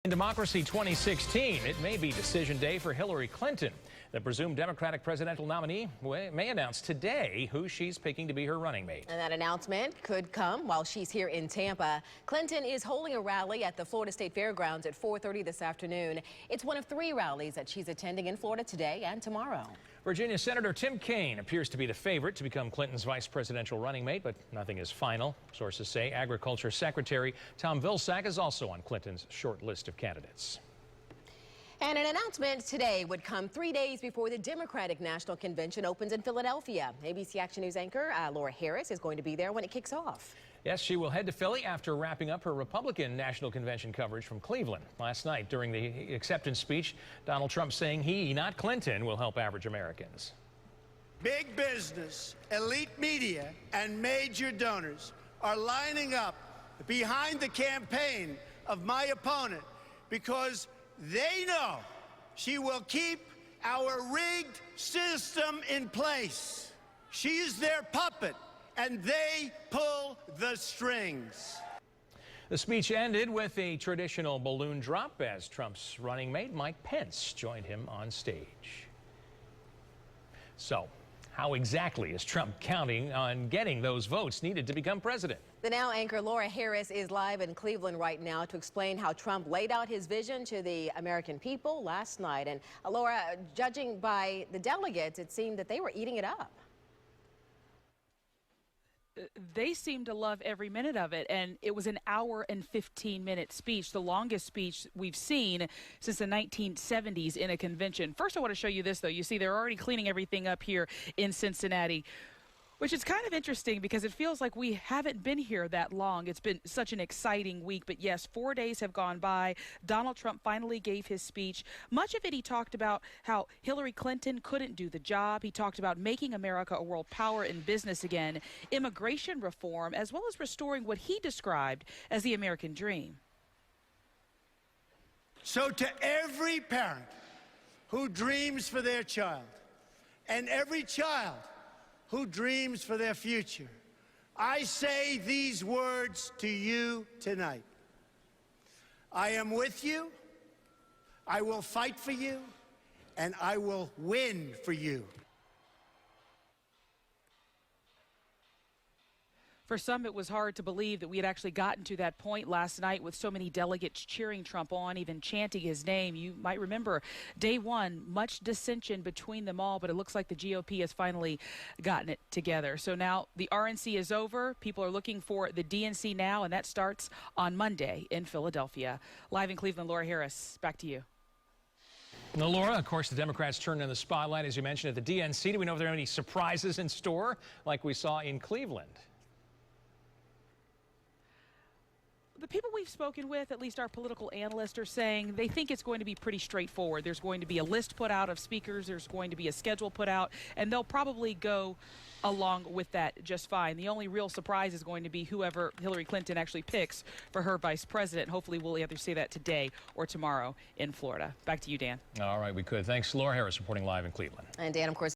In Democracy 2016, it may be decision day for Hillary Clinton. The presumed Democratic presidential nominee may announce today who she's picking to be her running mate. And that announcement could come while she's here in Tampa. Clinton is holding a rally at the Florida State Fairgrounds at 4:30 this afternoon. It's one of 3 rallies that she's attending in Florida today and tomorrow. Virginia Senator Tim Kaine appears to be the favorite to become Clinton's vice presidential running mate, but nothing is final. Sources say Agriculture Secretary Tom Vilsack is also on Clinton's short list of candidates. And an announcement today would come 3 days before the Democratic National Convention opens in Philadelphia. ABC Action News anchor Laura Harris is going to be there when it kicks off. Yes, she will head to Philly after wrapping up her Republican National Convention coverage from Cleveland. Last night, during the acceptance speech, Donald Trump saying he, not Clinton, will help average Americans. Big business, elite media, and major donors are lining up behind the campaign of my opponent because they know she will keep our rigged system in place. She is their puppet, and they pull the strings. The speech ended with a traditional balloon drop as Trump's running mate, Mike Pence, joined him on stage. So, how exactly is Trump counting on getting those votes needed to become president? The Now anchor Laura Harris is live in Cleveland right now to explain how Trump laid out his vision to the American people last night. And Laura, judging by the delegates, it seemed that they were eating it up. They seemed to love every minute of it, and it was an hour and 15-minute speech, the longest speech we've seen since the 1970s in a convention. First, I want to show you this, though. You see, they're already cleaning everything up here in Cincinnati, which is kind of interesting because it feels like we haven't been here that long. It's been such an exciting week, but yes, 4 days have gone by. Donald Trump finally gave his speech. Much of it, he talked about how Hillary Clinton couldn't do the job. He talked about making America a world power in business again, immigration reform, as well as restoring what he described as the American dream. So to every parent who dreams for their child, and every child who dreams for their future, I say these words to you tonight. I am with you, I will fight for you, and I will win for you. For some, it was hard to believe that we had actually gotten to that point last night with so many delegates cheering Trump on, even chanting his name. You might remember day one, much dissension between them all, but it looks like the GOP has finally gotten it together. So now the RNC is over. People are looking for the DNC now, and that starts on Monday in Philadelphia. Live in Cleveland, Laura Harris, back to you. Now, Laura, of course, the Democrats turned in the spotlight, as you mentioned, at the DNC. Do we know if there are any surprises in store like we saw in Cleveland? The people we've spoken with, at least our political analysts, are saying they think it's going to be pretty straightforward. There's going to be a list put out of speakers. There's going to be a schedule put out, and they'll probably go along with that just fine. The only real surprise is going to be whoever Hillary Clinton actually picks for her vice president. Hopefully we'll either see that today or tomorrow in Florida. Back to you, Dan. All right, we could. Thanks, Laura Harris, reporting live in Cleveland. And Dan, of course,